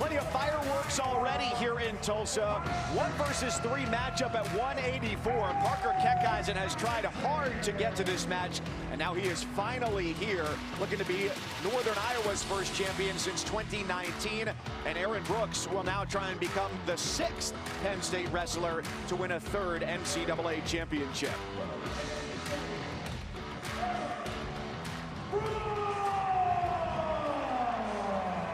Plenty of fireworks already here in Tulsa. 1 versus 3 matchup at 184. Parker Keckeisen has tried hard to get to this match, and now he is finally here, looking to be Northern Iowa's first champion since 2019. And Aaron Brooks will now try and become the 6th Penn State wrestler to win a 3rd NCAA championship.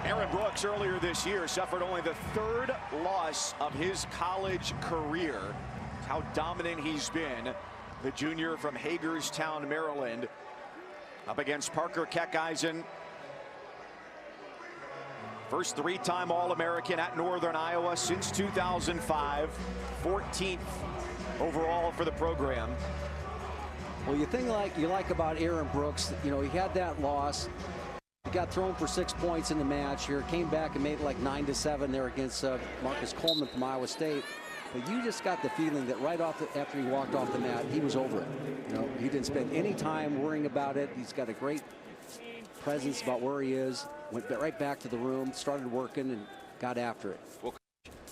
Aaron Brooks earlier this year suffered only the 3rd loss of his college career. How dominant he's been. The junior from Hagerstown, Maryland, up against Parker Keckeisen. First 3-time All-American at Northern Iowa since 2005. 14th overall for the program. Well, you think you like about Aaron Brooks, you know, he had that loss. He got thrown for 6 points in the match here, came back and made it like 9-7 there against Marcus Coleman from Iowa State. But you just got the feeling that right off after he walked off the mat, he was over it. You know, he didn't spend any time worrying about it. He's got a great presence about where he is. Went right back to the room, started working, and got after it. Well,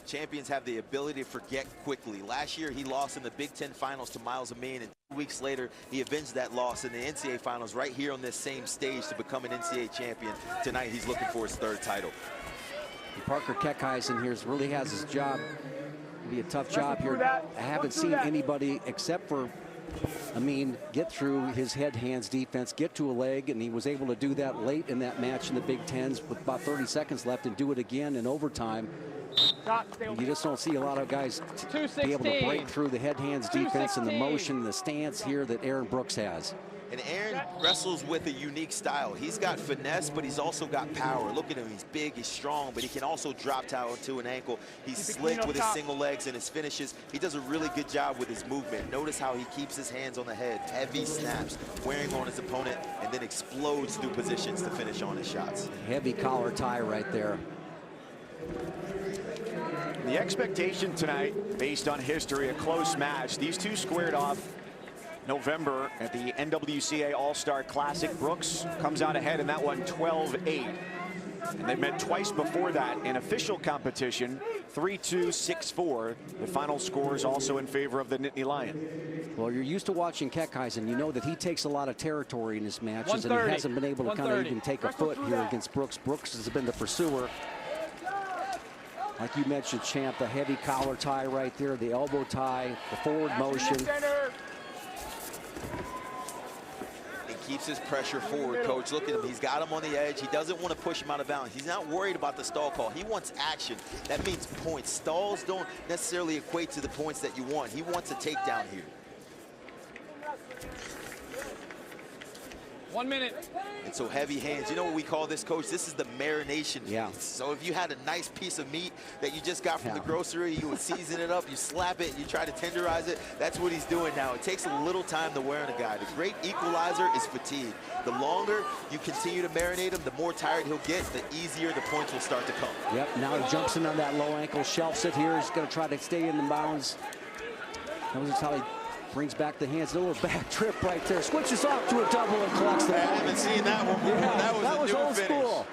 champions have the ability to forget quickly. Last year, he lost in the Big Ten Finals to Miles Amin, and 2 weeks later, he avenged that loss in the NCAA Finals right here on this same stage to become an NCAA champion. Tonight, he's looking for his 3rd title. And Parker Keckeisen here really has his job. It'll be a tough job here. I haven't seen anybody except for Amin get through his head-hands defense, get to a leg, and he was able to do that late in that match in the Big Tens with about 30 seconds left and do it again in overtime. You just don't see a lot of guys be able to break through the head-hands defense and the motion and the stance here that Aaron Brooks has. And Aaron wrestles with a unique style. He's got finesse, but he's also got power. Look at him. He's big, he's strong, but he can also drop towel to an ankle. He's slick with his single legs and his finishes. He does a really good job with his movement. Notice how he keeps his hands on the head. Heavy snaps, wearing on his opponent, and then explodes through positions to finish on his shots. Heavy collar tie right there. The expectation tonight, based on history, a close match. These two squared off November at the NWCA All-Star Classic. Brooks comes out ahead in that one 12-8. And they've met twice before that in official competition, 3-2, 6-4. The final score is also in favor of the Nittany Lion. Well, you're used to watching Keckeisen. You know that he takes a lot of territory in his matches, and he hasn't been able to kind of even take a foot here against Brooks. Brooks has been the pursuer. Like you mentioned, Champ, the heavy collar tie right there, the elbow tie, the forward motion. He keeps his pressure forward, Coach. Look at him. He's got him on the edge. He doesn't want to push him out of bounds. He's not worried about the stall call. He wants action. That means points. Stalls don't necessarily equate to the points that you want. He wants a takedown here. 1 minute. And so heavy hands, you know what we call this, Coach? This is the marination yeah. phase. So if you had a nice piece of meat that you just got from the grocery, you would season it up, you slap it, you try to tenderize it. That's what he's doing now. It takes a little time to wear on a guy. The great equalizer is fatigue. The longer you continue to marinate him, the more tired he'll get, the easier the points will start to come. Yep, now he jumps in on that low ankle, shelves it here. He's going to try to stay in the bounds. Notice how he brings back the hands, a little back trip right there. Switches off to a double and collects the I haven't seen that one before. Yeah, that was old finish. School.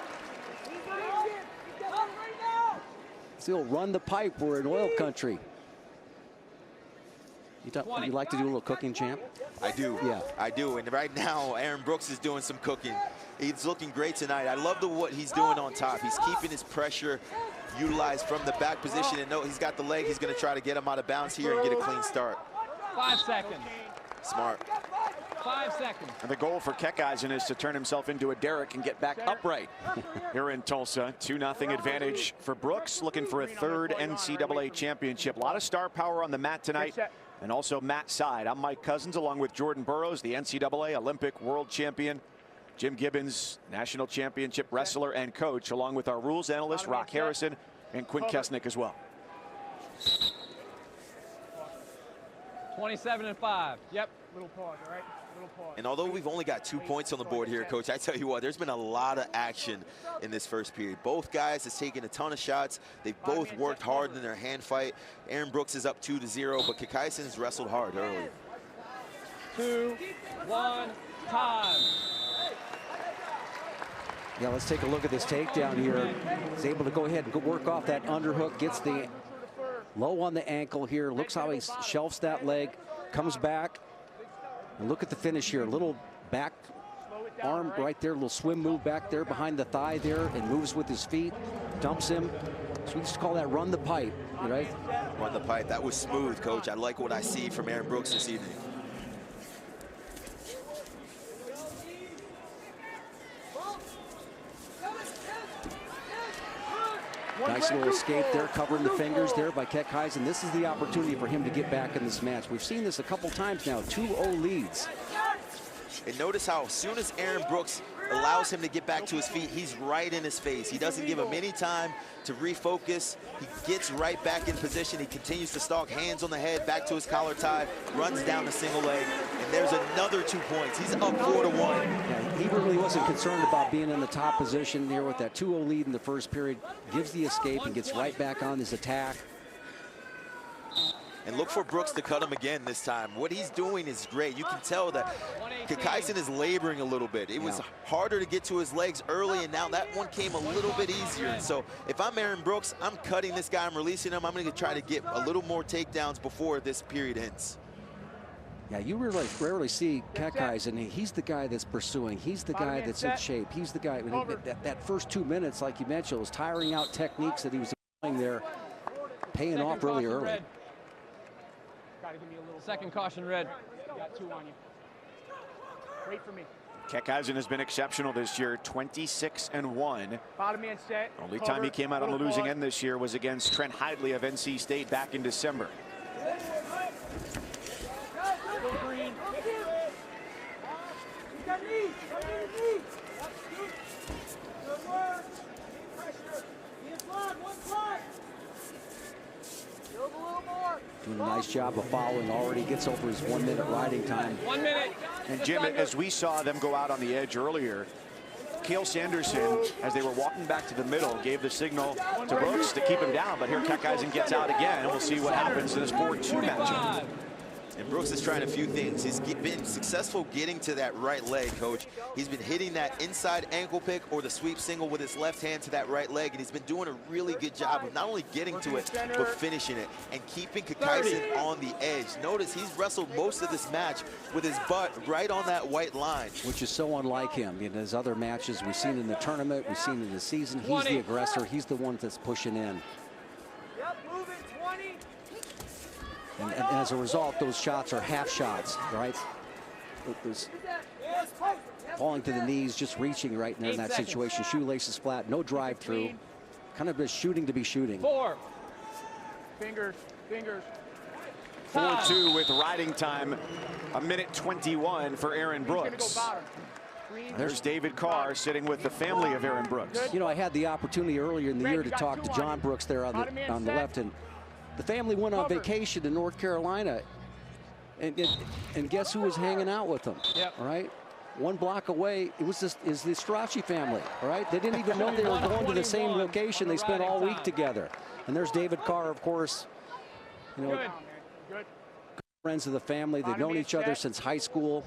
Still run the pipe. We're in oil country. You like to do a little cooking, Champ? I do. Yeah. I do. And right now, Aaron Brooks is doing some cooking. He's looking great tonight. I love what he's doing on top. He's keeping his pressure utilized from the back position. And no, he's got the leg. He's going to try to get him out of bounds here and get a clean start. 5 seconds. Smart. 5 seconds. And the goal for Keckeisen is to turn himself into a Derrick and get back upright here in Tulsa. 2-0 advantage for Brooks, looking for a 3rd NCAA championship. A lot of star power on the mat tonight, and also mat side. I'm Mike Cousins, along with Jordan Burroughs, the NCAA Olympic world champion. Jim Gibbons, national championship wrestler and coach, along with our rules analyst, Rock Harrison, and Quinn Kesnick as well. 27-5. Yep. Little pause, all right? Little pause. And although we've only got 2 points on the board here, Coach, I tell you what, there's been a lot of action in this first period. Both guys have taken a ton of shots. They've both worked hard in their hand fight. Aaron Brooks is up 2-0, but Keckeisen's wrestled hard early. 2, 1, time. Yeah, let's take a look at this takedown here. He's able to go ahead and work off that underhook, gets the low on the ankle here. Looks how he shelves that leg, comes back. And look at the finish here. Little back arm right there, little swim move back there behind the thigh there, and moves with his feet, dumps him. So we used to call that run the pipe, right? Run the pipe. That was smooth, Coach. I like what I see from Aaron Brooks this evening. Nice little escape there, covering the fingers there by Keckeisen. This is the opportunity for him to get back in this match. We've seen this a couple times now, 2-0 leads. And notice how as soon as Aaron Brooks allows him to get back to his feet, he's right in his face. He doesn't give him any time to refocus. He gets right back in position. He continues to stalk, hands on the head, back to his collar tie, runs down the single leg, and there's another 2 points. He's up 4-1. Yeah, he really wasn't concerned about being in the top position here with that 2-0 lead in the first period. Gives the escape and gets right back on his attack. And look for Brooks to cut him again this time. What he's doing is great. You can tell that Keckeisen is laboring a little bit. It was harder to get to his legs early, and now that one came a little bit easier. And so if I'm Aaron Brooks, I'm cutting this guy, I'm releasing him. I'm going to try to get a little more takedowns before this period ends. Yeah, you really rarely see Keckeisen. He's the guy that's pursuing. He's the guy that's in shape. He's the guy. That first 2 minutes, like you mentioned, was tiring out techniques that he was applying there, paying off really early. Second caution red. You got 2 on you. Wait for me. Keckeisen has been exceptional this year, 26-1. Bottom man set. Only time he came out on the losing end this year was against Trent Hidley of NC State back in December. Green. Doing a nice job of following. Already gets over his 1 minute riding time. 1 minute. And Jim, as we saw them go out on the edge earlier, Cale Sanderson, as they were walking back to the middle, gave the signal to Brooks to keep him down. But here Keckeisen gets out again, and we'll see what happens in this 4-2 matchup. And Brooks is trying a few things. He's been successful getting to that right leg, Coach. He's been hitting that inside ankle pick or the sweep single with his left hand to that right leg, and he's been doing a really good job of not only getting to it, but finishing it and keeping Keckeisen on the edge. Notice he's wrestled most of this match with his butt right on that white line. Which is so unlike him. In his other matches we've seen in the tournament, we've seen in the season, he's the aggressor. He's the one that's pushing in. Yep, move it, 20. And as a result, those shots are half shots, right? Falling to the knees, just reaching right there in that situation. Shoelaces flat, no drive through. Kind of just shooting to be shooting. 4. Fingers. 4-2 with riding time, 1:21 for Aaron Brooks. There's David Carr sitting with the family of Aaron Brooks. You know, I had the opportunity earlier in the year to talk to John Brooks there on the left, and the family went on vacation to North Carolina, and guess who was hanging out with them? Yep. All right, 1 block away, it was the Strachey family. All right, they didn't even know they were going to the same location. They spent all week together. And there's David Carr, of course. You know, good friends of the family. They've known each other since high school.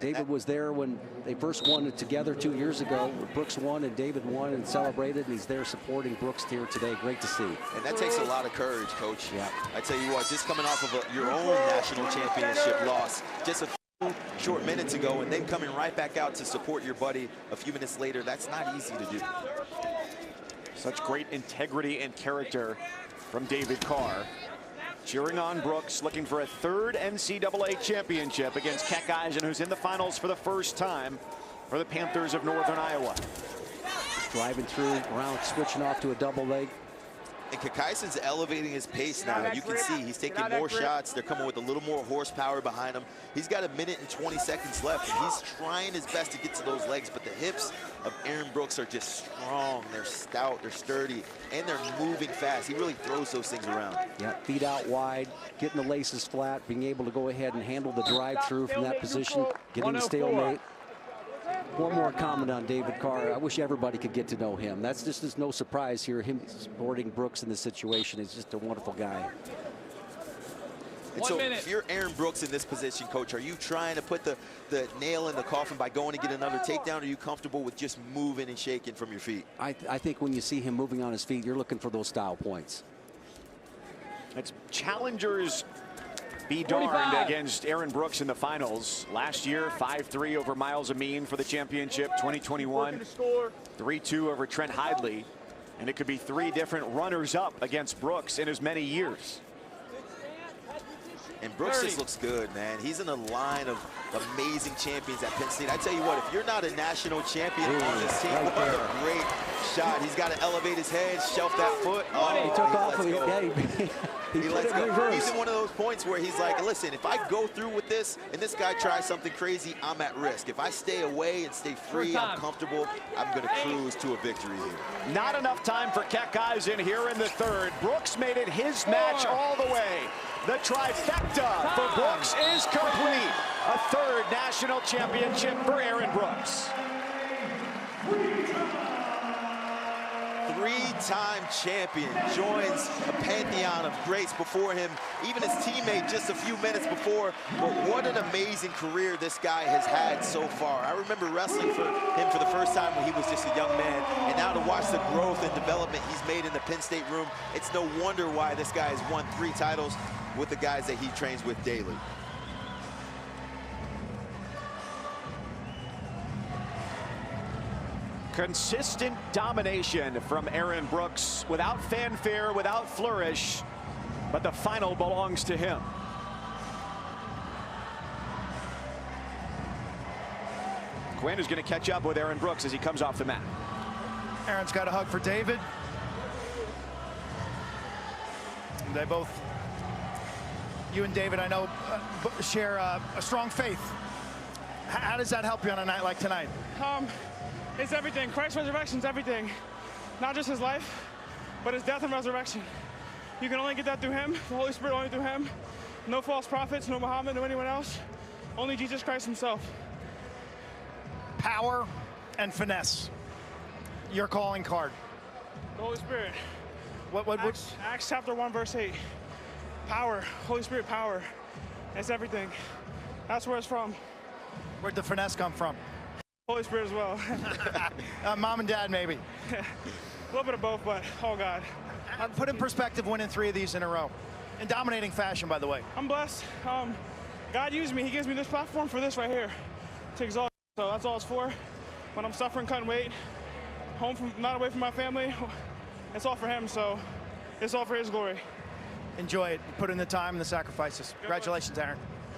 David was there when they first won it together 2 years ago. Brooks won and David won and celebrated, and he's there supporting Brooks here today. Great to see. And that takes a lot of courage, Coach. Yeah. I tell you what, just coming off of your own national championship loss just a few short minutes ago, and then coming right back out to support your buddy a few minutes later, that's not easy to do. Such great integrity and character from David Carr. Cheering on Brooks, looking for a 3rd NCAA championship against Keckeisen, who's in the finals for the first time for the Panthers of Northern Iowa. Driving through, around, switching off to a double leg. And Keckeisen's elevating his pace now. You can see he's taking more shots. They're coming with a little more horsepower behind him. He's got 1 minute and 20 seconds left, and he's trying his best to get to those legs, but the hips of Aaron Brooks are just strong. They're stout, they're sturdy, and they're moving fast. He really throws those things around. Yeah, feet out wide, getting the laces flat, being able to go ahead and handle the drive through from that position, getting the stalemate. One more comment on David Carr. I wish everybody could get to know him. That's just no surprise here. Him supporting Brooks in this situation is just a wonderful guy. And so if you're Aaron Brooks in this position, Coach, are you trying to put the nail in the coffin by going to get another takedown, or are you comfortable with just moving and shaking from your feet? I think when you see him moving on his feet, you're looking for those style points. It's challengers be darned against Aaron Brooks in the finals. Last year, 5-3 over Miles Amin for the championship. 2021, 3-2 over Trent Hidley. And it could be 3 different runners-up against Brooks in as many years. And Brooks just looks good, man. He's in a line of amazing champions at Penn State. I tell you what, if you're not a national champion on this team, what a great shot. He's got to elevate his head, shelf that foot. Oh, he took off. He lets go. He's in one of those points where he's like, listen, if I go through with this and this guy tries something crazy, I'm at risk. If I stay away and stay free, I'm comfortable, I'm going to cruise to a victory here. Not enough time for Keckeisen here in the third. Brooks made it his match all the way. The trifecta for Brooks is complete. A third national championship for Aaron Brooks. Three-time champion joins a pantheon of greats before him, even his teammate just a few minutes before. But what an amazing career this guy has had so far. I remember wrestling for him for the first time when he was just a young man, and now to watch the growth and development he's made in the Penn State room, it's no wonder why this guy has won 3 titles with the guys that he trains with daily. Consistent domination from Aaron Brooks, without fanfare, without flourish, but the final belongs to him. Quinn is going to catch up with Aaron Brooks as he comes off the mat. Aaron's got a hug for David. They both, you and David, I know, share a strong faith. How does that help you on a night like tonight? It's everything. Christ's resurrection is everything. Not just his life, but his death and resurrection. You can only get that through him, the Holy Spirit only through him. No false prophets, no Muhammad, no anyone else. Only Jesus Christ himself. Power and finesse. Your calling card. The Holy Spirit. What Acts chapter 1, verse 8. Power, Holy Spirit power. It's everything. That's where it's from. Where'd the finesse come from? Holy Spirit as well. Mom and dad, maybe. A little bit of both, but oh God. Put in perspective, winning 3 of these in a row. In dominating fashion, by the way. I'm blessed. God used me. He gives me this platform for this right here, to exalt. So that's all it's for. When I'm suffering, cutting weight, not away from my family, it's all for him. So it's all for his glory. Enjoy it. Put in the time and the sacrifices. Congratulations, Aaron.